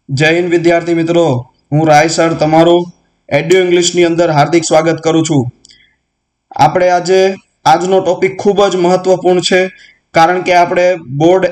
जय हिंद विद्यार्थी मित्रों, हूँ राय सर तमारू एड्यू इंग्लिश नी अंदर हार्दिक स्वागत करूँ छूं। આપણે આજે આજનો ટોપિક ખૂબ જ મહત્વપૂર્ણ છે, કારણ કે આપણે બોર્ડ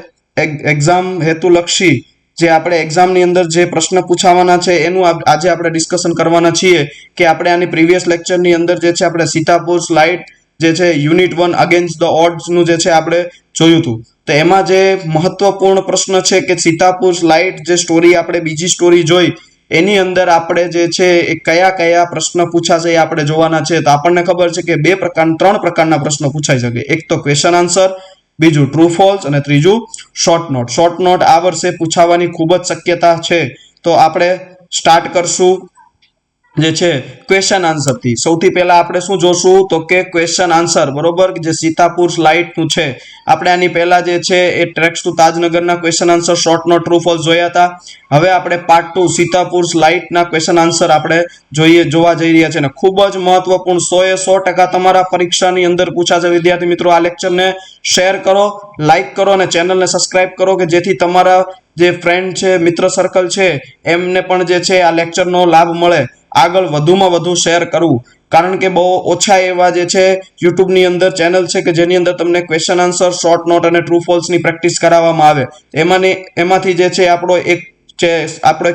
એક્ઝામ હેતુલક્ષી જે આપણે એક્ઝામની અંદર જે પ્રશ્ન પૂછાવાના છે એનું આજે આપણે ડિસ્કશન કરવાના છીએ કે આપણે આની પ્રીવિયસ લેક્ચરની અંદર જે છે આપણે સીતાપુર સ્લાઇડ જે છે યુનિટ 1 અગેન્સ્ટ ધ ઓડ્સ નું જે છે આપણે જોયું હતું। તો એમાં જે મહત્વપૂર્ણ પ્રશ્ન છે કે સીતાપુર સ્લાઇડ જે સ્ટોરી આપણે બીજી સ્ટોરી જોઈ એની અંદર આપણે જે છે એ કયા કયા પ્રશ્ન પૂછાશે એ આપણે જોવાના છે। તો આપણને ખબર છે કે ત્રણ પ્રકારના પ્રશ્નો પૂછાઈ શકે, એક તો ક્વેશ્ચન આન્સર, બીજું ટ્રુ ફોલ્સ અને ત્રીજું શોર્ટ નોટ। શોર્ટ નોટ આ વર્ષે પૂછાવાની ખૂબ જ શક્યતા છે। તો આપણે સ્ટાર્ટ કરશું જે છે ક્વેશ્ચન આન્સર થી। સૌથી પહેલા આપણે શું જોશું તો કે ક્વેશ્ચન આન્સર, બરોબર, જે સીતાપુર સ્લાઇડ નું છે। આપણે આની પહેલા જે છે એ ટ્રેક્સ ટુ તાજનગરના question answer short note true false જોયા હતા। હવે આપણે પાર્ટ 2 સીતાપુર સ્લાઇડ ના ક્વેશ્ચન આન્સર આપણે જોવા જઈ રહ્યા છે ને ખૂબ જ મહત્વપૂર્ણ 100% તમારા પરીક્ષાની અંદર પૂછાશે। વિદ્યાર્થી મિત્રો, આ લેક્ચરને શેર કરો, લાઈક કરો અને ચેનલને સબસ્ક્રાઇબ કરો કે જેથી તમારા જે ફ્રેન્ડ છે, મિત્ર સર્કલ છે, એમને પણ જે છે આ લેક્ચરનો લાભ મળે। આગળ વધુમાં વધુ શેર કરવું, કારણ કે બહુ ઓછા એવા જે છે YouTube ની અંદર ચેનલ છે કે જેની અંદર તમને ક્વેશ્ચન આન્સર, શોર્ટ નોટ અને ટ્રુ ફોલ્સ ની પ્રેક્ટિસ કરાવવામાં આવે। એમાંથી જે છે આપણો એક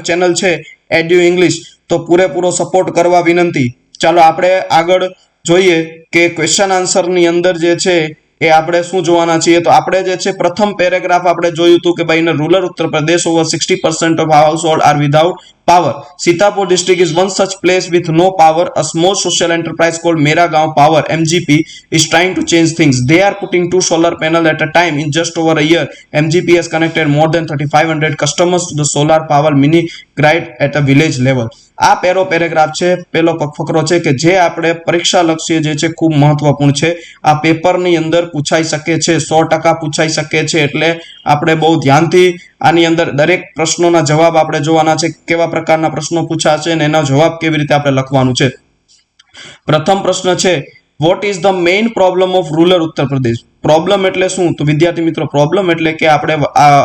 ચેનલ છે એડ્યુ ઇંગ્લિશ, તો પૂરેપૂરો સપોર્ટ કરવા વિનંતી। ચાલો આપણે આગળ જોઈએ કે ક્વેશ્ચન આન્સર ની અંદર જે છે એ આપણે શું જોવાના છીએ। તો આપણે જે છે પ્રથમ પેરેગ્રાફ આપણે જોયું હતું કે ભાઈ in rural Uttar Pradesh over 60% of household are without power. Sitapur district is one such place with no power. A small social enterprise called Mera Gaon Power (MGP) is trying to change things. They are putting 2 solar panels at a time. In just over a year, MGP has connected more than 3,500 customers to the solar power mini grid at a village level. આ paragraph છે, પેલો ફકરો છે કે જે આપણે પરીક્ષા લક્ષ્ય જે છે ખૂબ મહત્વપૂર્ણ છે। આ પેપરની અંદર પૂછાઈ શકે છે, 100% પૂછાઈ શકે છે, એટલે આપણે બહુ ધ્યાનથી આની અંદર દરેક પ્રશ્નોના જવાબ આપણે જોવાના છે, કેવા પ્રકારના પ્રશ્નો પૂછાશે અને એના જવાબ કેવી રીતે આપણે લખવાનું છે। પ્રથમ પ્રશ્ન છે, what is the main problem of rural Uttar Pradesh? Problem એટલે શું? તો વિદ્યાર્થી મિત્રો, પ્રોબ્લેમ એટલે કે આપણે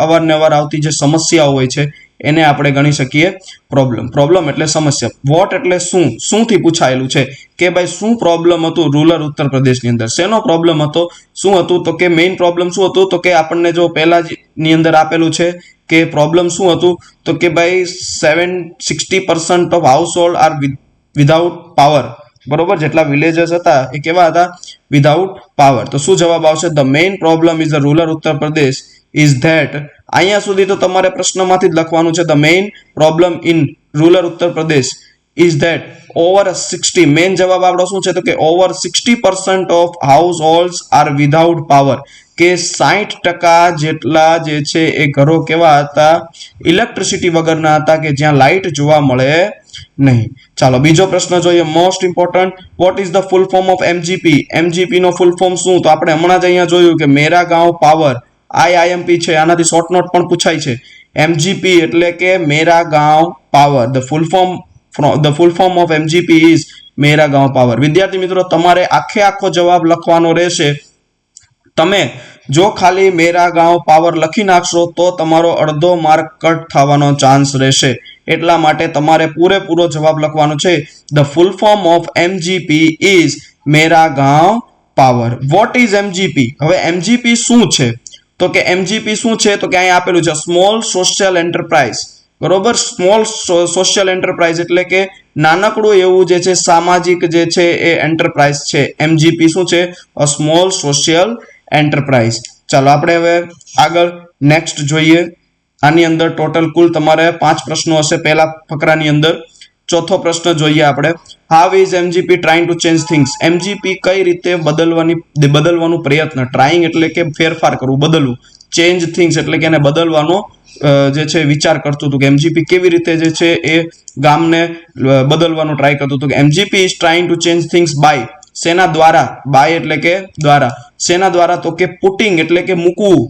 અવારનવાર આવતી જે સમસ્યાઓ હોય છે એને આપણે ગણી શકીએ પ્રોબ્લેમ। પ્રોબ્લેમ એટલે સમસ્યા। વોટ એટલે શું થી પૂછાયેલું છે કે ભાઈ શું પ્રોબ્લેમ હતું રૂરલ ઉત્તર પ્રદેશની અંદર, શેનો પ્રોબ્લેમ હતો, શું હતું? તો કે મેઇન પ્રોબ્લેમ શું હતું? તો કે આપણને જો પહેલા ની અંદર આપેલું છે કે પ્રોબ્લેમ શું હતું તો કે ભાઈ 60% of household are without power, બરોબર, જેટલા વિલેજર્સ હતા એ કેવા હતા? Without power. તો શું જવાબ આવશે? The main problem is the rural Uttar Pradesh is that, અહીંયા સુધી તો તમારે પ્રશ્નમાંથી જ લખવાનું છે, the main problem in rural Uttar Pradesh is that over 60, main જવાબ આપણો શું છે તો કે over 60% of households are without power, કે 60% જેટલા જે છે એ ઘરો કેવા હતા? ઇલેક્ટ્રિસિટી વગરના હતા, કે જ્યાં લાઇટ જોવા મળે નહીં। ચાલો બીજો પ્રશ્ન જોઈએ, most important, what is the full form of MGP? MGP નો ફૂલ ફોર્મ શું? તો આપણે હમણાં જ અહીંયા જોયું કે મેરા ગાંવ પાવર, આઈએમપી છે, આનાથી શોર્ટ નોટ પણ પૂછાય છે। એમજીપી એટલે કે Mera Gaon power, the full form of MGP is Mera Gaon power. વિદ્યાર્થી મિત્રો, તમારે આખો જવાબ લખવાનો રહેશે। તમે જો ખાલી મેરા ગાંવ પાવર લખી નાખશો તો તમારો અડધો માર્ક કટ થવાનો ચાન્સ રહેશે, એટલા માટે તમારે પૂરેપૂરો જવાબ લખવાનો છે। The full form of MGP is Mera Gaon power. What is MGP? હવે એમજીપી શું છે તો કે એમજીપી શું છે તો કે અહીં આપેલું છે સ્મોલ સોશિયલ એન્ટરપ્રાઇઝ, બરોબર। સ્મોલ સોશિયલ એન્ટરપ્રાઇઝ એટલે કે નાનકડું એવું જે છે સામાજિક જે છે એ એન્ટરપ્રાઇઝ છે। એમજીપી શું છે? A small social enterprise. ચાલો આપણે હવે આગળ નેક્સ્ટ જોઈએ। આની અંદર ટોટલ કુલ તમારે 5 પ્રશ્નો હશે પહેલા ફકરાની અંદર। ચોથો પ્રશ્ન જોઈએ આપણે, how is MGP trying to change things? MGP કઈ રીતે બદલવાનું પ્રયત્ન, ટ્રાઇંગ એટલે કે ફેરફાર કરવું, બદલવું, ચેન્જ થિંગ્સ એટલે કે એને બદલવાનો જે છે વિચાર કરતું હતું, કે એમજીપી કેવી રીતે જે છે એ ગામને બદલવાનું ટ્રાય કરતું હતું। કે MGP is trying to change things by, શેના દ્વારા? બાય એટલે કે દ્વારા, શેના દ્વારા? તો કે પુટિંગ એટલે કે મૂકવું,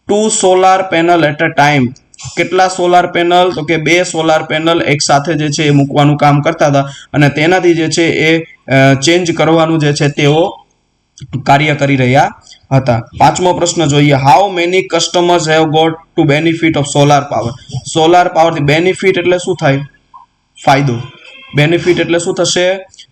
2 solar panel at a time, કેટલા સોલાર પેનલ? તો કે 2 સોલાર પેનલ એક સાથે જે છે એ મૂકવાનું કામ કરતા હતા, અને તેનાથી જે છે એ ચેન્જ કરવાનું જે છે તેઓ કાર્ય કરી રહ્યા હતા. પાંચમો પ્રશ્ન જોઈએ, how many customers have got to benefit of solar power. Solar પાવરથી બેનિફિટ એટલે શું થાય? ફાયદો. બેનિફિટ એટલે શું થશે?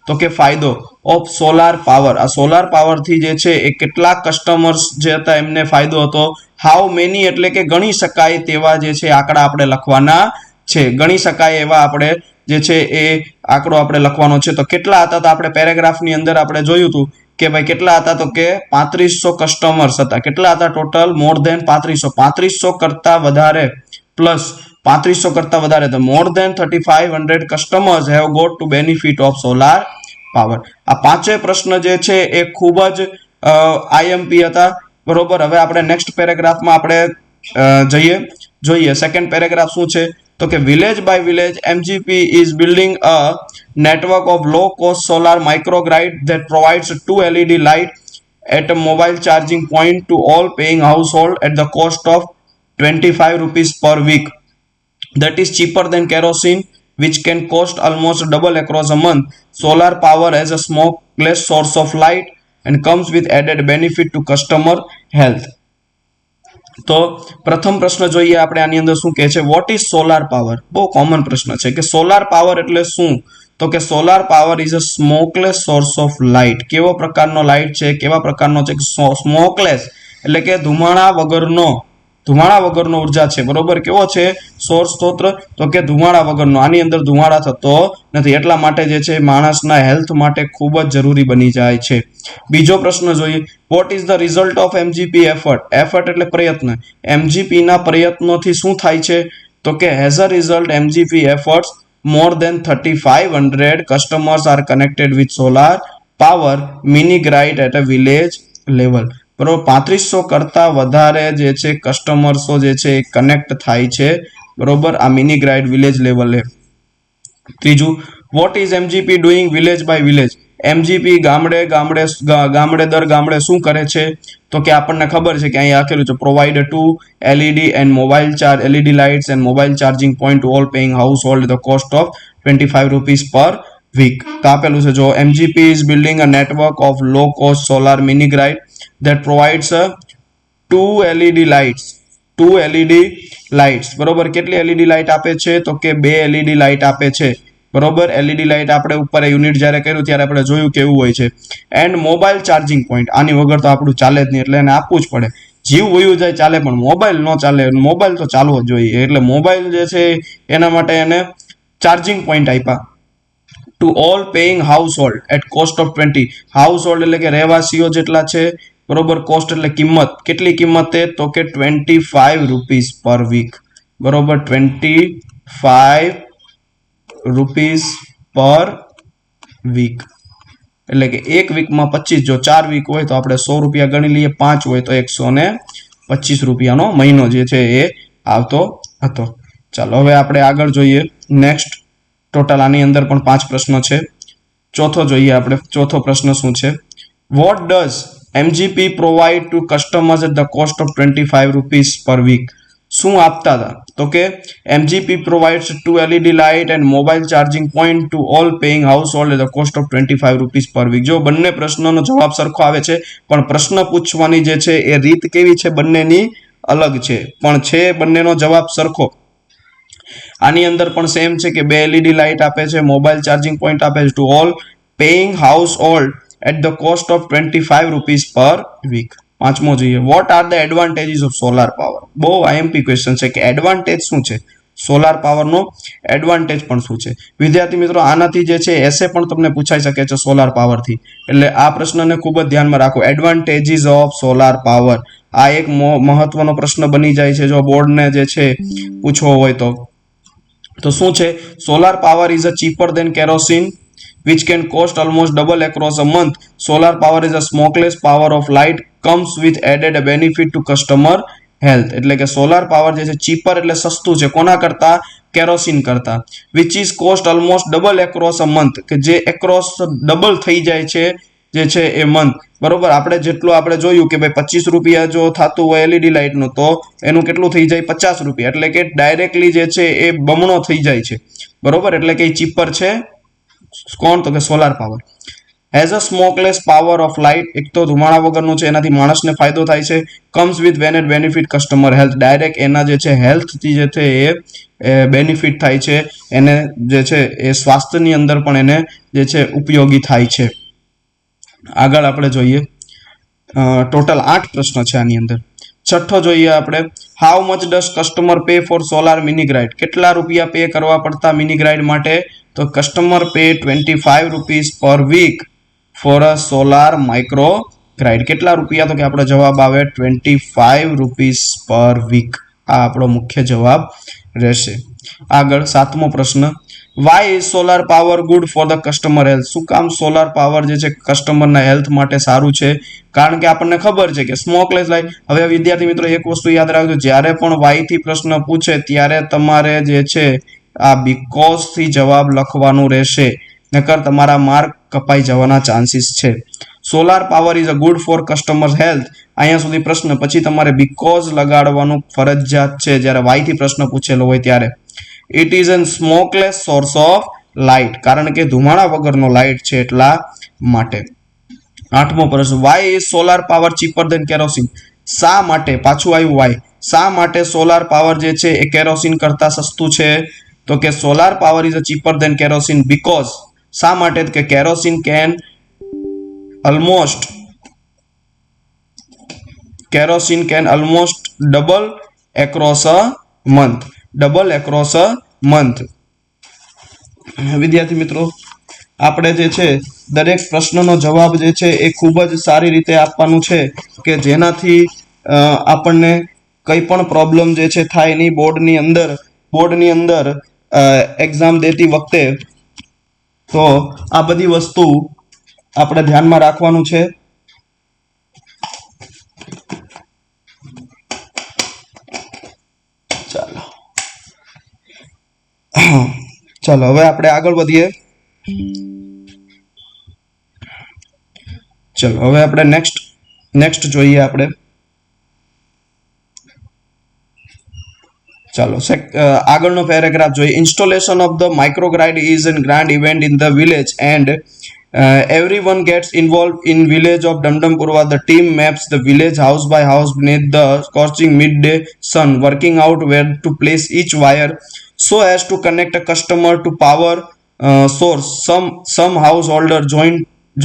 તો કે ફાયદો ઓફ સોલાર પાવર. આ સોલાર પાવરથી જે છે એ કેટલા કસ્ટમર્સ જે હતા એમને ફાયદો હતો. હાઉ મેની એટલે કે ગણી શકાય તેવા જે છે આંકડા આપણે લખવાના છે. ગણી શકાય એવા આપણે જે છે એ આંકડો આપણે લખવાનો છે. તો કેટલા હતા? તો આપણે પેરેગ્રાફની અંદર આપણે જોયું હતું કે ભાઈ કેટલા હતા? તો કે 3500 કસ્ટમર્સ હતા. કેટલા હતા ટોટલ? મોર ધેન 3500. 3500 કરતા વધારે પ્લસ 3500 કરતા વધારે, તો more than 3500 customers have got to benefit of solar power. આ પાંચે પ્રશ્ન જે છે એ ખૂબ જ આઈએમપી હતા. બરોબર. હવે આપણે નેક્સ્ટ પેરેગ્રાફમાં આપણે જોઈએ. સેકન્ડ પેરેગ્રાફ શું છે? તો કે village by village MGP is building a network of low cost solar microgrid that provides 2 LED light at a mobile charging point to all paying household at the cost of 25 rupees per week. That is cheaper than kerosene, which can cost almost double across a month. Solar power as a smokeless source of light and comes with added benefit to customer health. તો પ્રથમ પ્રશ્ન જોઈએ આપણે આની અંદર શું કહે છે, વોટ ઇઝ સોલાર પાવર. બહુ કોમન પ્રશ્ન છે કે સોલાર પાવર એટલે શું? તો કે solar power is a smokeless source of light. કેવો પ્રકારનો લાઇટ છે? કેવા પ્રકારનો છે? સ્મોકલેસ એટલે કે ધુમાડા વગરનો ઉર્જા છે. બરોબર. કેવો છે સોર્સ સ્ત્રોત? તો કે ધુમાડા વગરનો. આની અંદર ધુમાડા થતો નથી, એટલા માટે જે છે માણસના હેલ્થ માટે ખૂબ જ જરૂરી બની જાય છે. બીજો પ્રશ્ન જોઈએ, vote is the result of MGP effort. Effort એટલે પ્રયત્ન. એમજીપી ના પ્રયત્નોથી શું થાય છે? તો કે has a result MGP efforts more than 3500 customers are connected with solar power mini grid at a village level. બરોબર. 3500 કરતા વધારે જે છે કસ્ટમર્સો જે છે કનેક્ટ થાય છે. બરોબર. આ મિની ગ્રાઇડ વિલેજ લેવલે. ત્રીજું, what is MGP doing village by village. MGP ગામડે દર ગામડે શું કરે છે? તો કે આપણને ખબર છે કે અહીંયા લખેલું છે provide 2 LED and mobile charge LED lights and mobile charging point to all paying household the cost of 25 rupees per week. તો આપેલું છે જો MGP is building a network of low cost solar mini grid that provides 2 LED lights. બરોબર. કેટલી LED light આપે છે? તો કે 2 LED લાઇટ આપે છે. બરોબર. LED લાઇટ આપણે ઉપર યુનિટ જ્યારે કર્યું ત્યારે આપણે જોયું કેવું હોય છે. And mobile charging point. આની વગર તો આપણું ચાલે જ નહીં, એટલે એને આપવું જ પડે. જીવ વયું જાય ચાલે પણ મોબાઈલ ન ચાલે. મોબાઈલ તો ચાલવો જ જોઈએ, એટલે મોબાઈલ જે છે એના માટે એને ચાર્જિંગ પોઈન્ટ આપ્યા. To all paying household at cost of 20. Household એટલે કે રહેવાસીઓ જેટલા છે. બરોબર. કોસ્ટ એટલે કિંમત. કેટલી કિંમત છે? તો કે 25 રૂપીસ પર વીક. બરોબર. 25 રૂપીસ પર વીક એટલે કે એક વીકમાં 25. જો 4 વીક હોય તો આપણે 100 રૂપિયા ગણી લઈએ, 5 હોય તો 125 રૂપિયાનો મહિનો જે છે એ આવતો હતો. ચાલો હવે આપણે આગળ જોઈએ નેક્સ્ટ. ટોટલ આની અંદર પણ 5 પ્રશ્નો છે. ચોથો જોઈએ આપણે. ચોથો પ્રશ્ન શું છે? What does MGP provide to customers at the cost of 25 rupees per week. શું આપતા હતા? તો કે MGP provides 2 LED light and mobile charging point to all paying household at the cost of 25 rupees per week. જો બંને પ્રશ્નોનો જવાબ સરખો આવે છે, પણ પ્રશ્ન પૂછવાની જે છે એ રીત કેવી છે? બંનેની અલગ છે, પણ છે બંનેનો જવાબ સરખો. આની અંદર પણ સેમ છે કે 2 LED લાઇટ આપે છે, મોબાઈલ ચાર્જિંગ પોઈન્ટ આપે છે to all paying household at the cost of 25 rupees per week. પાંચમો જોઈએ, what are the advantages of solar power. બહુ આઈએમપી ક્વેશ્ચન છે કે એડવાન્ટેજ શું છે? સોલાર પાવરનો એડવાન્ટેજ પણ શું છે? વિદ્યાર્થી મિત્રો, આનાથી જે છે એસે પણ તમને પૂછાઈ શકે છે સોલાર પાવરથી, એટલે આ પ્રશ્નને ખૂબ જ ધ્યાનમાં રાખો. એડવાન્ટેજીસ ઓફ સોલાર પાવર આ એક મહત્વનો પ્રશ્ન બની જાય છે જો બોર્ડને જે છે પૂછવો હોય તો શું છે? Solar power is a cheaper than kerosene which can cost almost double across a month. Solar power is a smokeless power of light, comes with added benefit to customer health. એટલે કે સોલાર પાવર જે છે cheaper એટલે સસ્તું છે. કોના કરતા? Kerosene કરતા. which is cost almost double across a month, કે જે એક્રોસ ડબલ થઈ જાય છે જે છે એ મંથ. બરોબર. આપણે જેટલું આપણે જોયું કે ભાઈ 25 રૂપિયા જો થતું હોય LED લાઇટનું, તો એનું કેટલું થઈ જાય? 50 રૂપિયા. એટલે કે ડાયરેક્ટલી જે છે એ બમણો થઈ જાય છે. બરોબર. એટલે કે ચીપર છે. કોણ? તો કે solar power. Has a smokeless power of light, એક તો ધુમાડા વગરનું છે, એનાથી માણસને ફાયદો થાય છે. Comes with when at benefit customer health, direct એના જે છે હેલ્થથી જે છે એ બેનિફિટ થાય છે, એને જે છે એ સ્વાસ્થ્યની અંદર પણ એને જે છે ઉપયોગી થાય છે. આગળ આપણે જોઈએ, ટોટલ 8 પ્રશ્ન છે આની અંદર. છઠ્ઠો જોઈએ આપણે, how much does customer pay for solar mini grid, કેટલા રૂપિયા પે કરવા પડતા મિની ગ્રાઇડ માટે? તો customer pay 25 rupees per week for a solar micro grid. કેટલા રૂપિયા? તો કે આપણો જવાબ આવે 25 રૂપીસ પર વીક. આ આપણો મુખ્ય જવાબ રહેશે. આગળ 7મો પ્રશ્ન, why is solar power good for the customer health, શું કામ સોલાર પાવર જે છે કસ્ટમરના હેલ્થ માટે સારું છે? કારણ કે આપણને ખબર છે કે સ્મોકલેસ લાઇટ. હવે વિદ્યાર્થી મિત્રો એક વસ્તુ યાદ રાખજો, જ્યારે પણ વાય થી પ્રશ્ન પૂછે ત્યારે તમારે જે છે આ બીકોઝ થી જવાબ લખવાનું રહેશે, નકર તમારા માર્ક કપાઈ જવાના ચાન્સીસ છે. Solar power is a good for customer health, અહીંયા સુધી પ્રશ્ન, પછી તમારે બીકોઝ લગાડવાનું ફરજિયાત છે જ્યારે વાય થી પ્રશ્ન પૂછેલો હોય ત્યારે. It is an smokeless source of light, કારણ કે ધુમાડા વગરનો લાઇટ છે એટલા માટે. 8મો પ્રશ્ન, why is solar power cheaper than kerosene, શા માટે? પાછું આવ્યું વાય, શા માટે સોલાર પાવર જે છે એ કેરોસીન કરતા સસ્તું છે? તો કે solar power is a cheaper than kerosene because, શા માટે? કે kerosene can almost double across a month, double across a month. વિદ્યાર્થી મિત્રો, આપણે જે છે દરેક પ્રશ્નનો જવાબ જે છે એ ખૂબ જ સારી રીતે આપવાનું છે કે જેનાથી આપણને કંઈ પણ પ્રોબ્લેમ જે છે થાય નહીં બોર્ડની અંદર એક્ઝામ દેતી વખતે. તો આ બધી વસ્તુ આપણે ધ્યાનમાં રાખવાનું છે. ચાલો હવે આપણે આગળ વધીએ. ચલો હવે આપણે નેક્સ્ટ જોઈએ આપણે. ચાલો આગળનો પેરેગ્રાફ જોઈએ. Installation of the microgrid is an grand event in the village and everyone gets involved in village of Damdampurwa. The team maps the village house by house beneath the scorching midday sun, working out where to place each wire so as to connect a customer to power source. Some householder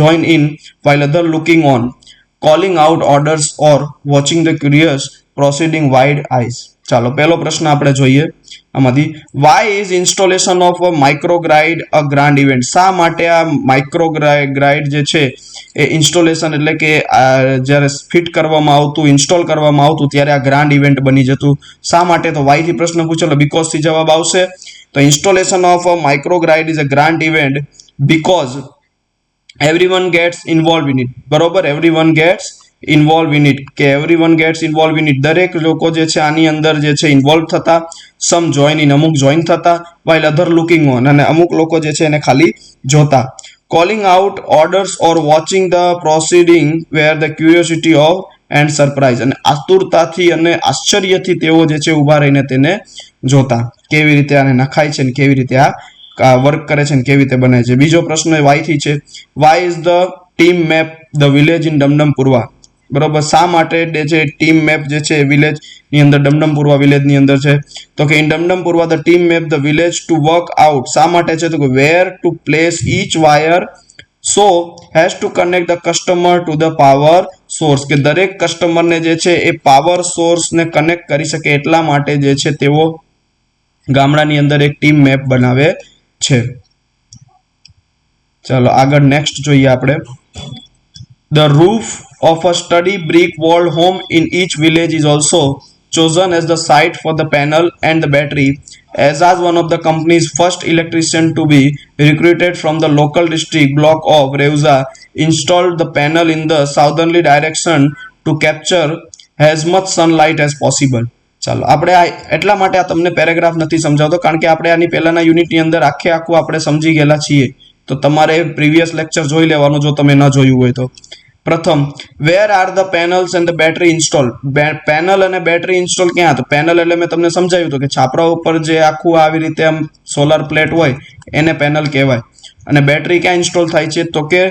join in while other looking on, calling out orders or watching the curious proceeding wide eyes. ચાલો પહેલો પ્રશ્ન આપણે જોઈએ આમાંથી, why is installation of a microgrid a grand event, શા માટે આ microgrid જે છે એ ઇન્સ્ટોલેશન એટલે કે જ્યારે ફિટ કરવામાં આવતું, ઇન્સ્ટોલ કરવામાં આવતું ત્યારે આ ગ્રાન્ડ ઇવેન્ટ બની જતું. શા માટે? તો વાય થી પ્રશ્ન પૂછેલો, બીકોઝ થી જવાબ આવશે. તો installation of a microgrid is a grand event because everyone gets involved in it. બરોબર, everyone gets involved in it, કે everyone gets involved in it, દરેક લોકો જે છે આની અંદર જે છે ઇન્વોલ્વ થતા. some join in, અમુક જોઈન થતા. while other looking on, અને અમુક લોકો જે છે એને ખાલી જોતા. calling out orders or watching the proceeding where the curiosity of and surprise, અને આતુરતાથી અને આશ્ચર્યથી તેઓ જે છે ઊભા રહીને તેને જોતા, કેવી રીતે આને નખાય છે ને કેવી રીતે આ વર્ક કરે છે ને કેવી રીતે બને છે. બીજો પ્રશ્ન વાય થી છે, why is the team map the village in Dumdumpurwa, બરોબર, શા માટે જે છે ટીમ મેપ જે છે વિલેજ ની અંદર ડમડમપુરવા વિલેજ ની અંદર છે? તો કે in Dumdumpurwa the team map the village to work out, શા માટે છે? તો કે where to place each wire so has to connect the customer to the power source, કે દરેક કસ્ટમરને જે છે એ પાવર સોર્સને કનેક્ટ કરી શકે એટલા માટે જે છે તેઓ ગામડાની અંદર એક ટીમ મેપ બનાવે છે. ચાલો આગળ નેક્સ્ટ જોઈએ આપણે. The roof of a study brick walled home in each village is also chosen as the site for the panel and the battery, as one of the company's first electrician to be recruited from the local district block of Reuza installed the panel in the southerly direction to capture as much sunlight as possible. ચાલો આપણે આ એટલા માટે આ તમને paragraph નથી સમજાવતો કારણ કે આપણે આની પહેલાના યુનિટની અંદર આખું આપણે સમજી ગયેલા છીએ, તો તમારે પ્રીવિયસ લેક્ચર જોઈ લેવાનું જો તમે ન જોયું હોય તો. પ્રથમ, where are the panels and the battery install, panel અને બેટરી ઇન્સ્ટોલ ક્યાં? તો પેનલ એટલે મેં તમને સમજાવ્યું હતું કે છાપરા ઉપર જે આખું આવી રીતે આમ સોલાર પ્લેટ હોય એને પેનલ કહેવાય. અને બેટરી ક્યાં ઇન્સ્ટોલ થાય છે તો કે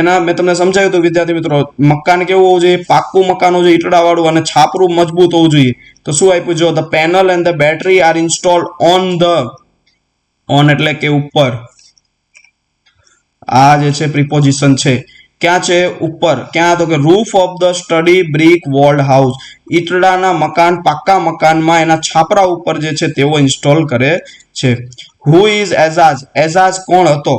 એના મેં તમને સમજાવ્યું હતું વિદ્યાર્થી મિત્રો, મકાન કેવું હોવું જોઈએ, પાક્કું મકાન હોવું જોઈએ, ઈટડાવાળું અને છાપરું મજબૂત હોવું જોઈએ. તો શું આપ્યું જો the panel and the battery are installed on એટલે કે ઉપર. આ જે છે પ્રિપોઝિશન છે ક્યાં છે ઉપર, ક્યાં તો કે roof of the sturdy brick walled house, ઈટડાના મકાન પાક્કા મકાનમાં એના છાપરા ઉપર જે છે તેઓ ઇન્સ્ટોલ કરે છે. હુ ઇઝ એઝાઝ, એઝાઝ કોણ હતો,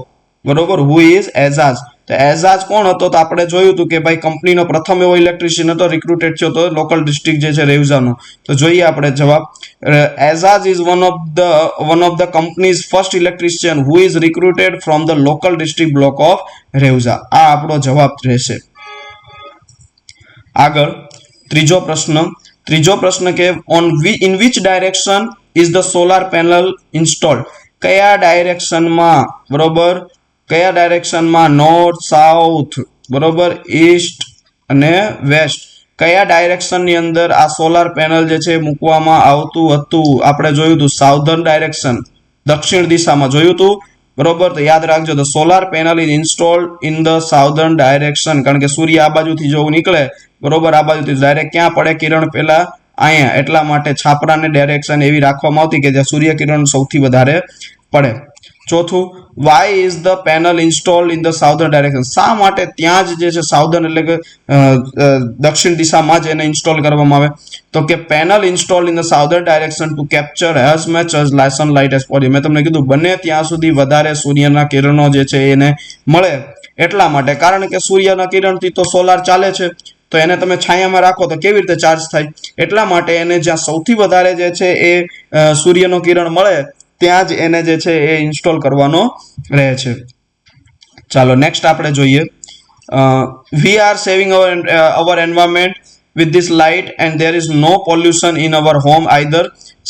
બરોબર, હુ ઇઝ એઝાઝ. તો એઝાઝ કોણ હતો તો આપણે જોયું હતું કે ભાઈ કંપનીનો પ્રથમ એવો ઇલેક્ટ્રિશિયન હતો, રિક્રુટેડ થયો હતો લોકલ ડિસ્ટ્રિક્ટ જે છે રેવઝાનો. તો જોઈએ આપણે જવાબ, Ejaz is one of the companies first electrician who is recruited from the local district block of રેવઝા. આ આપણો જવાબ રહેશે. આગળ ત્રીજો પ્રશ્ન કે in which direction is the solar panel installed, કયા ડાયરેક્શનમાં, બરોબર, કયા ડાયરેક્શનમાં, નોર્થ, સાઉથ, બરોબર, ઈસ્ટ અને વેસ્ટ, કયા ડાયરેક્શનની અંદર આ સોલાર પેનલ જે છે મૂકવામાં આવતું હતું. આપણે જોયું હતું સાઉધર્ન ડાયરેક્શન, દક્ષિણ દિશામાં જોયું હતું, બરોબર. તો યાદ રાખજો, the solar panel is installed in the southern direction, કારણ કે સૂર્ય આ બાજુથી જો નીકળે, બરોબર, આ બાજુથી ડાયરેક્ટ ક્યાં પડે કિરણ, પેલા અહીંયા, એટલા માટે છાપરાને ડાયરેક્શન એવી રાખવામાં આવતી કે જ્યાં સૂર્ય કિરણ સૌથી વધારે પડે. ચોથું, why is the panel installed in the southern direction, શા માટે ત્યાં જ જે છે સાઉધર્ન એટલે કે દક્ષિણ દિશામાં જ એને ઇન્સ્ટોલ કરવામાં આવે. તો કે panel installed in the southern direction to capture as much as sunlight as possible. મેં તમને કીધું બને ત્યાં સુધી વધારે સૂર્યના કિરણો જે છે એને મળે એટલા માટે, કારણ કે સૂર્યના કિરણથી તો સોલાર ચાલે છે, તો એને તમે છાયામાં રાખો તો કેવી રીતે ચાર્જ થાય, એટલા માટે એને જ્યાં સૌથી વધારે જે છે એ સૂર્યનો કિરણ મળે ત્યાં જ એને જે છે એ ઇન્સ્ટોલ કરવાનો રહે છે. ચાલો નેક્સ્ટ આપણે જોઈએ, we are saving our environment with this light and there is no pollution in our home either,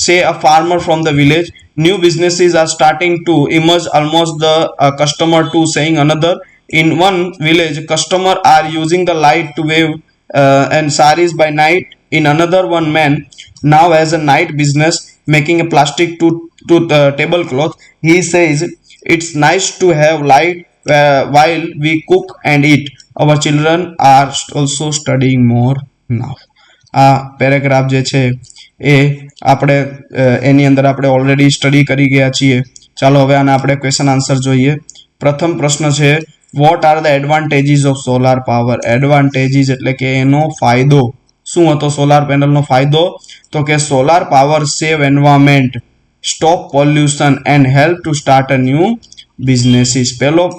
say a farmer from the village. New businesses are starting to emerge, almost the customer to saying another. In one village, customer are using the light to wave and saris by night. In another, one man now has a night business making a plastic to tablecloth. He says it's nice to have light while we cook and eat. Our children are also studying more now. આ paragraph જે છે એ આપણે એની અંદર આપણે already study કરી ગયા છીએ. ચાલો હવે આના આપણે ક્વેશ્ચન આન્સર જોઈએ. પ્રથમ પ્રશ્ન છે, vote are the advantages of solar power. Advantages એટલે કે એનો ફાયદો શું હતો, સોલાર પેનલનો ફાયદો તો કે solar power save environment, stop pollution and help to start a new businesses.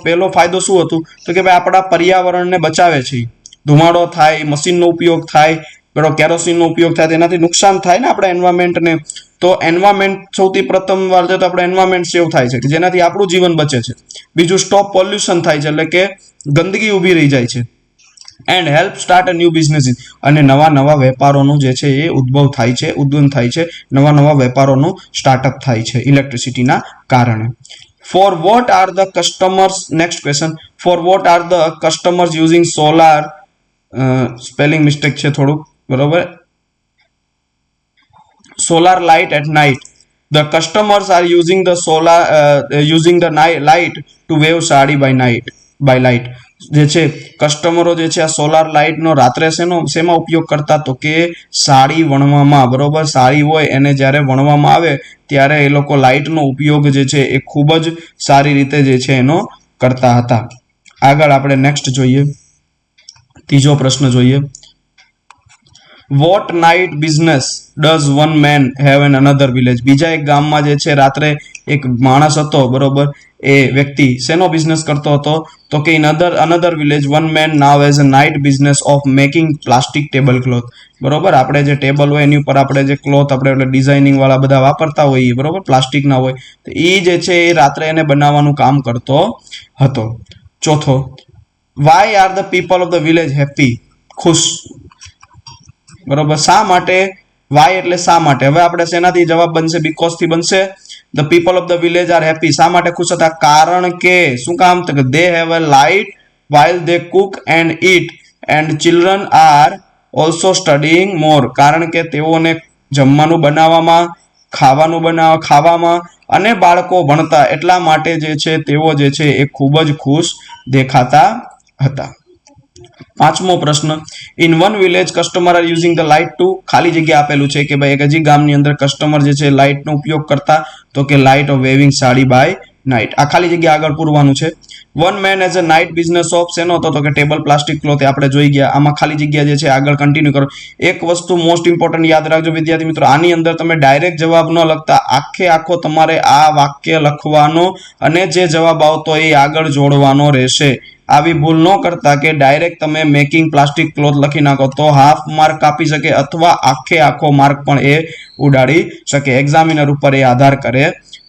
પહેલો ફાયદો શું હતું તો કે ભાઈ આપણા પર્યાવરણને બચાવે છે. ધુમાડો થાય, મશીનનો ઉપયોગ થાય, બરાબર, કેરોસીનનો ઉપયોગ થાય, તેનાથી નુકસાન થાય ને આપણા એન્વાયરમેન્ટને. તો એન્વાયરમેન્ટ સૌથી પ્રથમ વાર તો આપણે એન્વાયરમેન્ટ સેવ થાય છે કે જેનાથી આપણું જીવન બચે છે. બીજું સ્ટોપ પોલ્યુશન થાય છે એટલે કે ગંદકી ઊભી રહી જાય છે. And help start a new businesses, અને નવા વેપારોનું જે છે એ ઉદ્ભવ થાય છે, નવા વેપારોનું સ્ટાર્ટઅપ થાય છે ઇલેક્ટ્રિસિટીના કારણે. For what are the customers, next question, for what are the customers using solar, spelling mistake છે થોડુંક, બરોબર, solar light at night. The customers are using the light to wave sari by light. જે છે કસ્ટમરો જે છે આ solar લાઇટનો રાત્રે શેમાં ઉપયોગ કરતા તો કે સાડી વણવામાં, બરોબર, સાડી હોય એને જ્યારે વણવામાં આવે ત્યારે એ લોકો લાઇટનો ઉપયોગ જે છે એ ખૂબ જ સારી રીતે જે છે એનો કરતા હતા. આગળ આપણે નેક્સ્ટ જોઈએ, ત્રીજો પ્રશ્ન જોઈએ, what night business does one man have an another village. બીજા એક ગામમાં જે છે રાત્રે એક માણસ હતો, બરોબર, એ વ્યક્તિ શેનો બિઝનેસ કરતો હતો તો કે in another village one man now as a night business of making plastic table cloth. બરોબર, આપણે જે ટેબલ હોય એની ઉપર આપણે જે ક્લોથ આપણે ડિઝાઇનિંગ વાળા બધા વાપરતા હોઈએ, બરોબર, પ્લાસ્ટિકના હોય, તો એ જે છે એ રાત્રે એને બનાવવાનું કામ કરતો હતો. ચોથો, why are the people of the village happy, ખુશ, બરોબર, શા માટે, વાય એટલે શા માટે. હવે આપણે શેનાથી જવાબ બનશે, બીકોઝ થી બનશે. The people of the village are happy, શા માટે ખુશ હતા, કારણ કે શું કામ તો કે they have a light while they cook and eat and children are also studying more, કારણ કે તેઓને જમવાનું બનાવવામાં ખાવાનું ખાવામાં અને બાળકો ભણતા એટલા માટે જે છે તેઓ જે છે એ ખૂબ જ ખુશ દેખાતા હતા. પાંચમો પ્રશ્ન, in one village customer R using the light two, ખાલી જગ્યા આપેલું છે કે ભાઈ એક હજી ગામની અંદર કસ્ટમર જે છે લાઇટનો ઉપયોગ કરતા, તો કે light of waving sari by night. આ ખાલી જગ્યા આગળ પૂરવાનું છે. One man as a night business of, શેનો હતો તો કે ટેબલ પ્લાસ્ટિક ક્લોથ, આપણે જોઈ ગયા. આમાં ખાલી જગ્યા જે છે આગળ કન્ટિન્યુ કરો. એક વસ્તુ મોસ્ટ ઇમ્પોર્ટન્ટ યાદ રાખજો વિદ્યાર્થી મિત્રો, આની અંદર તમે ડાયરેક્ટ જવાબ ન લખતા, આખો તમારે આ વાક્ય લખવાનો અને જે જવાબ આવતો એ આગળ જોડવાનો રહેશે. આવી ભૂલ ન કરતા કે ડાયરેક્ટ તમે મેકિંગ પ્લાસ્ટિક ક્લોથ લખી નાખો તો હાફ માર્ક કાપી શકે અથવા આખો માર્ક પણ એ ઉડાડી શકે. એક્ઝામિનર ઉપર એ આધાર કરે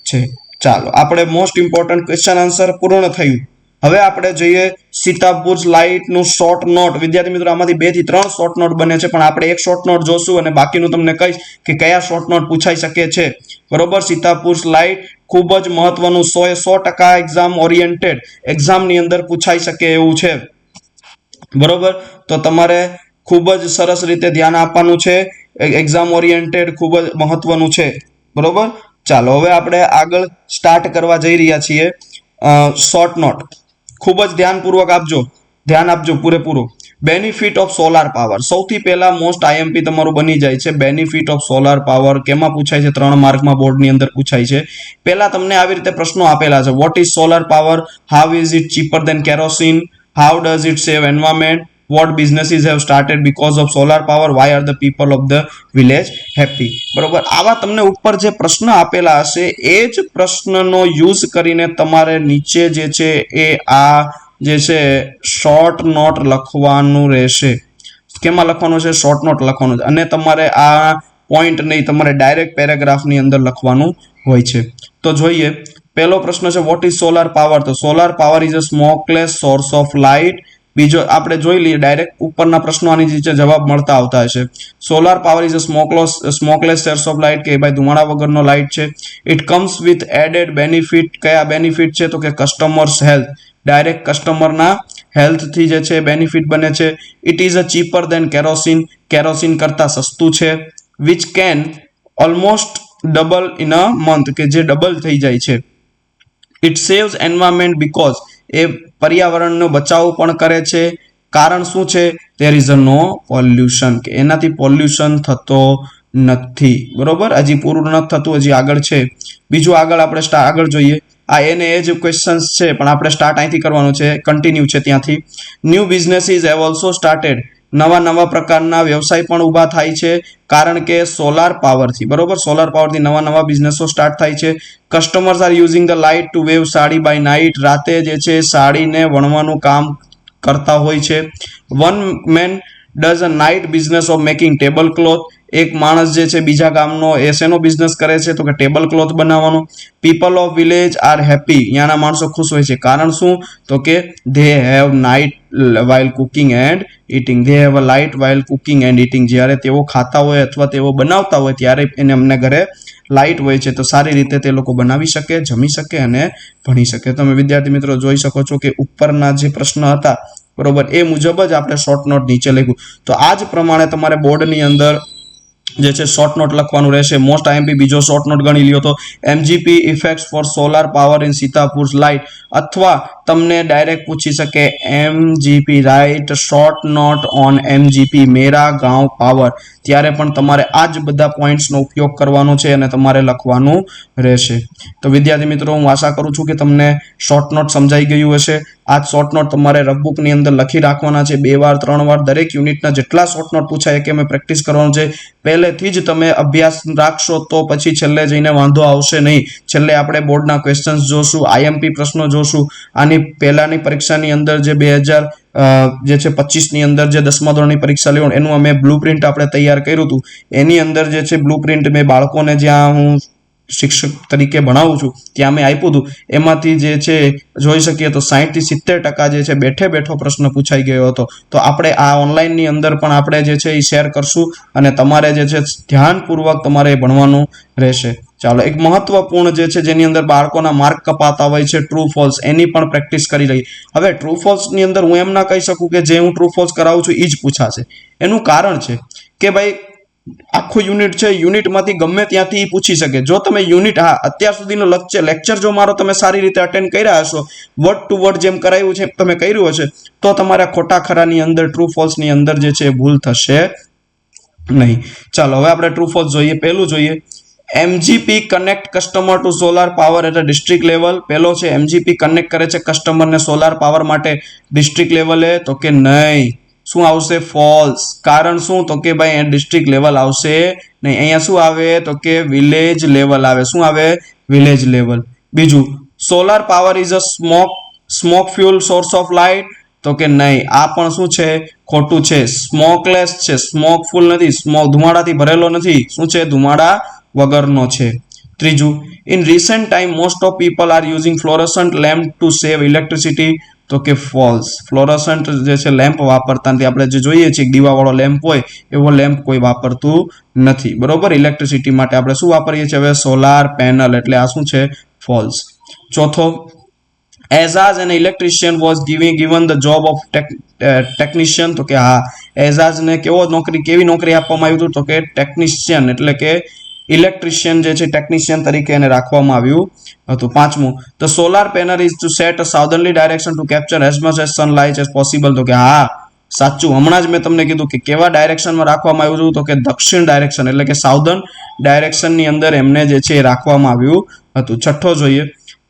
છે. ચાલો, આપણે મોસ્ટ ઇમ્પોર્ટન્ટ ક્વેશ્ચન આન્સર પૂર્ણ થયું. હવે આપણે જોઈએ સીતાપુર લાઇટનું શોર્ટ નોટ. વિદ્યાર્થી મિત્રો, આમાંથી 2 થી 3 શોર્ટ નોટ બને છે, પણ આપણે એક શોર્ટ નોટ જોશું અને બાકીનું તમને કહીશ કે કયા શોર્ટ નોટ પૂછાઈ શકે છે. બરોબર, સીતાપુર લાઇટ ખૂબ જ મહત્વનું, 100% એક્ઝામ ઓરિએન્ટેડ, એક્ઝામની અંદર પૂછાઈ શકે એવું છે. બરોબર, તો તમારે ખૂબ જ સરસ રીતે ધ્યાન આપવાનું છે. એક્ઝામ ઓરિએન્ટેડ ખૂબ જ મહત્વનું છે. બરોબર, ચાલો હવે આપણે આગળ સ્ટાર્ટ કરવા જઈ રહ્યા છીએ. શોર્ટ નોટ ખૂબ જ ધ્યાનપૂર્વક આપજો, ધ્યાન આપજો પૂરેપૂરું. બેનિફિટ ઓફ સોલાર પાવર, સૌથી પહેલા મોસ્ટ આઈએમપી તમારું બની જાય છે. બેનિફિટ ઓફ સોલાર પાવર કેમાં પૂછાય છે? 3 માર્કમાં બોર્ડની અંદર પૂછાય છે. પહેલા તમને આવી રીતે પ્રશ્નો આપેલા છે. What is solar power? How is it cheaper than kerosene? How does it save environment? what businesses have started because of solar power? why are the people of the village happy? બરોબર, આવા તમને ઉપર જે પ્રશ્ન આપેલા હશે એ જ પ્રશ્નનો યુઝ કરીને તમારે નીચે જે છે એ આ જે છે શોર્ટ નોટ લખવાનું રહેશે. કેમાં લખવાનું છે? શોર્ટ નોટ લખવાનું છે. અને તમારે આ પોઈન્ટ નહીં, તમારે ડાયરેક્ટ પેરેગ્રાફની અંદર લખવાનું હોય છે. તો જોઈએ, પહેલો પ્રશ્ન છે વોટ ઇઝ સોલાર પાવર? તો solar power is a smokeless source of light. બીજો આપણે જોઈ લઈએ, ડાયરેક્ટ ઉપરના પ્રશ્નો આની નીચે જવાબ મળતા આવતા હશે. Solar power is a smokeless source of light, કે ભાઈ ધુમાડા વગરનો લાઇટ છે. It comes with added benefit, કયા બેનિફિટ છે? તો કે કસ્ટમર્સ હેલ્થ, ડાયરેક્ટ કસ્ટમરના હેલ્થથી જે છે બેનિફિટ બને છે. It is a cheaper than kerosene, kerosene કરતા સસ્તું છે. Which can almost double in a month, કે જે ડબલ થઈ જાય છે. ઇટ સેવ્સ એન્વાયરમેન્ટ બીકોઝ, એ પર્યાવરણનો બચાવ પણ કરે છે. કારણ શું છે? There is a no pollution, કે એનાથી પોલ્યુશન થતો નથી. બરોબર, હજી પૂરું નથી થતું, હજી આગળ છે. બીજું આગળ આપણે આગળ જોઈએ. આ એને એ જ ક્વેશ્ચન્સ છે, પણ આપણે સ્ટાર્ટ અહીંથી કરવાનું છે, કન્ટિન્યુ છે ત્યાંથી. New businesses have also started, નવા પ્રકારના વ્યવસાય પણ ઊભા થાય છે, કારણ કે સોલાર પાવરથી. બરોબર, સોલાર પાવરથી નવા બિઝનેસો સ્ટાર્ટ થાય છે. Customers are using the light to weave sari by night, રાતે જે છે સાડીને વણવાનું કામ કરતા હોય છે. One man does a night business of making table cloth, એક માણસ જે છે બીજા ગામનો એ શેનો બિઝનેસ કરે છે? તો કે ટેબલ ક્લોથ બનાવવાનો. People of village are happy, ત્યાંના માણસો ખુશ હોય છે. કારણ શું? તો કે they have night while cooking and eating, they have a light while cooking and eating, જ્યારે તેઓ ખાતા હોય અથવા તેઓ બનાવતા હોય ત્યારે એને અમને ઘરે લાઇટ હોય છે, તો સારી રીતે તે લોકો બનાવી શકે, જમી શકે અને ભણી શકે. તમે વિદ્યાર્થી મિત્રો જોઈ શકો છો કે ઉપરના જે પ્રશ્ન હતા, બરોબર, એ મુજબ જ આપણે શોર્ટ નોટ નીચે લખ્યું. તો આ જ પ્રમાણે તમારે બોર્ડની અંદર જે છે શોર્ટ નોટ લખવાનું રહેશે. મોસ્ટ આઈએમપી બીજો શોર્ટ નોટ ગણી લ્યો તો MGP effects for solar power in Sitapur light, અથવા તમને ડાયરેક્ટ પૂછી શકે MGP, right short note on MGP Mera Gaon power, ત્યારે પણ તમારે આ જ બધા પોઈન્ટ્સનો ઉપયોગ કરવાનો છે અને તમારે લખવાનું રહેશે. તો વિદ્યાર્થી મિત્રો, હું આશા કરું છું કે તમને શોર્ટ નોટ સમજાઈ ગયું હશે. આ શોર્ટ નોટ તમારે રફબુકની અંદર લખી રાખવાના છે. 2 વાર 3 વાર દરેક યુનિટના જેટલા શોર્ટ નોટ પૂછાય કે અમે પ્રેક્ટિસ કરવાનું છે. પહેલેથી જ તમે અભ્યાસ રાખશો તો પછી છેલ્લે જઈને વાંધો આવશે નહીં. છેલ્લે આપણે બોર્ડના ક્વેશ્ચન્સ જોશું, આઈએમપી પ્રશ્નો જોશું. આની પહેલાની પરીક્ષાની અંદર જે 2025 ની અંદર જે 10મા ધોરણની પરીક્ષા લેવાનું એનું અમે બ્લુપ્રિન્ટ આપણે તૈયાર કર્યું હતું. એની અંદર જે છે બ્લુપ્રિન્ટ મેં બાળકોને જ્યાં હું શિક્ષક તરીકે ભણાવું છું ત્યાં મેં આપ્યું હતું, એમાંથી જે છે જોઈ શકીએ તો 60 થી 70% જે છે બેઠો પ્રશ્ન પૂછાઈ ગયો હતો. તો આપણે આ ઓનલાઈનની અંદર પણ આપણે જે છે એ શેર કરશું અને તમારે જે છે ધ્યાનપૂર્વક તમારે ભણવાનું રહેશે. ચાલો, એક મહત્વપૂર્ણ જે છે જેની અંદર બાળકોના માર્ક કપાતા હોય છે, ટ્રુ ફોલ્સ, એની પણ પ્રેક્ટિસ કરી લઈએ. હવે ટ્રુ ફોલ્સની અંદર હું એમ ના કહી શકું કે જે હું ટ્રુ ફોલ્સ કરાવું છું એ જ પૂછાશે. એનું કારણ છે કે ભાઈ આખું યુનિટ છે, યુનિટમાંથી ગમે ત્યાંથી પૂછી શકે. જો તમે યુનિટ અત્યાર સુધીનો લેક્ચર જો મારો તમે સારી રીતે અટેન્ડ કર્યા હશો, વર્ડ ટુ વર્ડ જેમ કરાવ્યું છે તમે કર્યું હશે, તો તમારા ખોટા ખરાની અંદર ટ્રુ ફોલ્સ ની અંદર જે છે ભૂલ થશે નહીં. ચાલો હવે આપણે ટ્રુ ફોલ્સ જોઈએ. પહેલું જોઈએ, MGP connect customer to solar power at a district level. પહેલો છે એમજીપી કનેક્ટ કરે છે કસ્ટમરને સોલાર પાવર માટે ડિસ્ટ્રિક્ટ લેવલે, તો કે નહીં. શું આવશે? ફોલ્સ. કારણ શું? તો કે ભાઈ અહીંયા ડિસ્ટ્રિક્ટ લેવલ આવશે નહીં. અહીંયા શું આવે? તો કે વિલેજ લેવલ આવે. શું આવે? Village level. બીજું, solar power is a smoke fuel source of light, તો કે નહીં. આ પણ શું છે? ખોટું છે. સ્મોકલેસ છે, સ્મોક ફૂલ નથી, સ્મોક ધુમાડાથી ભરેલો નથી. શું છે? ધુમાડા વગરનો છે. ત્રીજું, in recent time most of people are using fluorescent lamp to save electricity, તો કે ફોલ્સ. ફ્લોરોસન્ટ જે છે લેમ્પ વાપરતા નથી. આપણે જે જોઈએ છીએ દીવાવાળો લેમ્પ હોય એવો લેમ્પ કોઈ વાપરતું નથી. બરોબર. ઇલેક્ટ્રિસિટી માટે આપણે શું વાપરીએ છીએ હવે? Solar panel. એટલે આ શું છે? ફોલ્સ. ચોથો, Ejaz an electrician was given the job of technician, તો કે હા, એઝાઝને કેવી નોકરી આપવામાં આવી હતું? તો કે ટેકનિશિયન, એટલે કે ઇલેક્ટ્રિશિયન જે છે ટેકનિશિયન તરીકે એને રાખવામાં આવ્યું હતું. પાંચમું, the solar panel is to set a southerly direction to capture as much as sunlight as possible, તો કે હા, સાચું. હમણાં જ મેં તમને કીધું કે કેવા ડાયરેક્શનમાં રાખવામાં આવ્યું હતું? તો કે દક્ષિણ ડાયરેક્શન, એટલે કે સાઉથર્ન ડાયરેક્શનની અંદર એમને જે છે એ રાખવામાં આવ્યું હતું. છઠ્ઠો જોઈએ,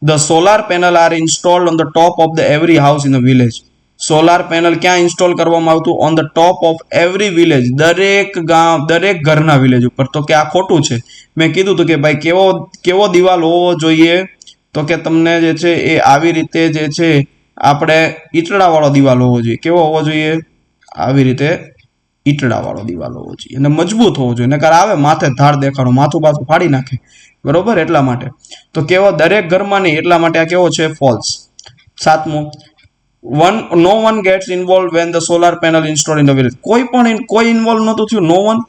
the solar panel are installed on the top of the every house in the village. Solar panel ક્યાં ઇન્સ્ટોલ કરવામાં આવતું? On the top of every village, દરેક ગામ, દરેક ઘરના વિલેજ ઉપર. તો કે આ ખોટું છે. મેં કીધું હતું કે ભાઈ કેવો દિવાલ હોવો જોઈએ? તો કે તમને જે છે એ આવી રીતે જે છે આપણે ઈટડાવાળો દિવાલ હોવો જોઈએ. કેવો હોવો જોઈએ? આવી રીતે ઈટડાવાળો દિવાલ હોવો જોઈએ અને મજબૂત હોવો જોઈએ. નકર આવે માથે ધાર દેખાડો, માથું બાથું ફાડી નાખે. બરોબર. એટલા માટે તો કેવો દરેક ઘરમાં નહીં, એટલા માટે આ કેવો છે? ફોલ્સ. સાતમું, no one gets involved when the solar panel installed in the village. કોઈ ઇન્વોલ્વ નહોતું થયું. નો વન,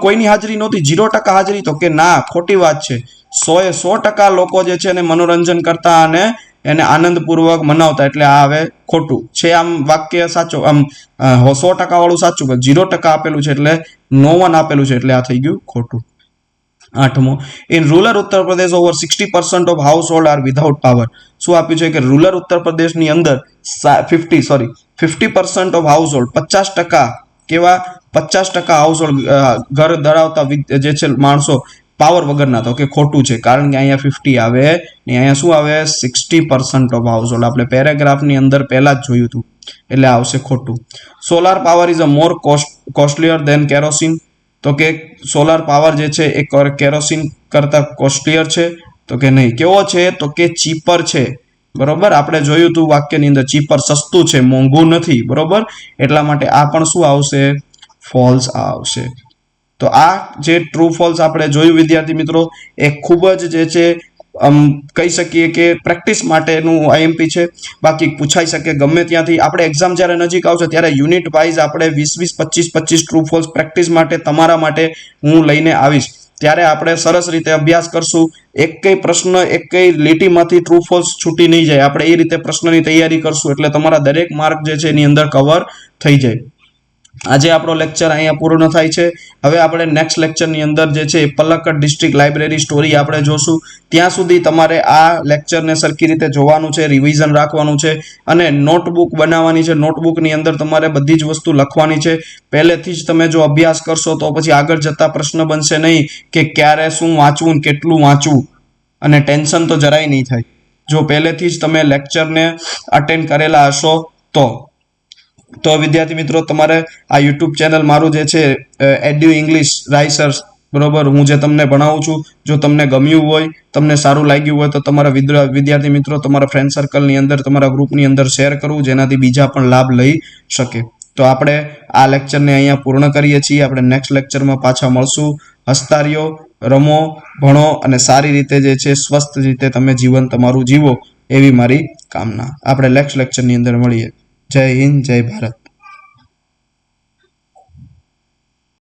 કોઈની હાજરી નહોતી. 0% હાજરી, તો કે ના, ખોટી વાત છે. 100% લોકો જે છે એને મનોરંજન કરતા અને એને આનંદપૂર્વક મનાવતા. એટલે આ હવે ખોટું છે. આમ વાક્ય સાચું, આમ 100% વાળું સાચું, પણ 0% આપેલું છે એટલે નો વન આપેલું છે એટલે આ થઈ ગયું ખોટું. આઠમો, in rural Uttar Pradesh over 60% of household are without power. શું આપ્યું છે? કે રૂરલ ઉત્તર પ્રદેશની અંદર 50% ઓફ હાઉસ હોલ્ડ, 50% કેવા? 50% હાઉસ હોલ્ડ ઘર ધરાવતા જે છે માણસો પાવર વગરના. તો કે ખોટું છે. કારણ કે અહીંયા 50 આવે ને અહીંયા શું આવે? 60% ઓફ હાઉસ હોલ્ડ. આપણે પેરેગ્રાફની અંદર પહેલા જ જોયું હતું એટલે આવશે ખોટું. Solar power is a more costlier than kerosene. તો કે સોલાર પાવર જે છે એ કેરોસીન કરતા કોસ્ટલીયર છે, તો કે નહીં. કેવો છે? તો કે ચીપર છે. બરોબર. આપણે જોયું હતું વાક્યની અંદર, ચીપર સસ્તું છે, મોંઘું નથી. બરોબર. એટલા માટે આ પણ શું આવશે? ફોલ્સ આવશે. તો આ જે ટ્રુ ફોલ્સ આપણે જોયું વિદ્યાર્થી મિત્રો, એ ખૂબ જ જે છે કહી શકીએ કે પ્રેક્ટિસ માટેનું આઈએમપી છે. બાકી પૂછાઈ શકે ગમે ત્યાંથી. આપણે એક્ઝામ જ્યારે નજીક આવશે ત્યારે યુનિટ વાઇઝ આપણે 20 25 ટ્રુ ફોલ્સ પ્રેક્ટિસ માટે તમારા માટે હું લઈને આવીશ. ત્યારે આપણે સરસ રીતે અભ્યાસ કરશું. એકેય પ્રશ્ન, એકેય લીટીમાંથી ટ્રુ ફોલ્સ છૂટી નહીં જાય. આપણે એ રીતે પ્રશ્નની તૈયારી કરશું એટલે તમારા દરેક માર્ક જે છે એની અંદર કવર થઈ જાય. આજે આપણો લેક્ચર અહીંયા પૂર્ણ થાય છે. હવે આપણે નેક્સ્ટ લેક્ચરની અંદર જે છે પલક્કડ ડિસ્ટ્રિક્ટ લાઇબ્રેરી સ્ટોરી આપણે જોશું. ત્યાં સુધી તમારે આ લેક્ચરને સરખી રીતે જોવાનું છે, રિવિઝન રાખવાનું છે અને નોટબુક બનાવવાની છે. નોટબુકની અંદર તમારે બધી જ વસ્તુ લખવાની છે. પહેલેથી જ તમે જો અભ્યાસ કરશો તો પછી આગળ જતા પ્રશ્ન બનશે નહીં કે ક્યારે શું વાંચવું, કેટલું વાંચવું, અને ટેન્શન તો જરાય નહીં થાય જો પહેલેથી જ તમે લેક્ચરને અટેન્ડ કરેલા હશો તો વિદ્યાર્થી મિત્રો તમારે આ યુટ્યુબ ચેનલ મારું જે છે એડ્યુ ઇંગ્લિશ રાઇસર્સ, બરોબર, હું જે તમને ભણાવું છું, જો તમને ગમ્યું હોય, તમને સારું લાગ્યું હોય તો તમારા વિદ્યાર્થી મિત્રો તમારા ફ્રેન્ડ સર્કલની અંદર, તમારા ગ્રુપની અંદર શેર કરવું જેનાથી બીજા પણ લાભ લઈ શકે. તો આપણે આ લેક્ચરને અહીંયા પૂર્ણ કરીએ છીએ. આપણે નેક્સ્ટ લેક્ચરમાં પાછા મળશું. હસતા રહ્યો, રમો, ભણો અને સારી રીતે જે છે સ્વસ્થ રીતે તમે જીવન તમારું જીવો એવી મારી કામના. આપણે નેક્સ્ટ લેક્ચરની અંદર મળીએ. જય હિન્દ, જય ભારત.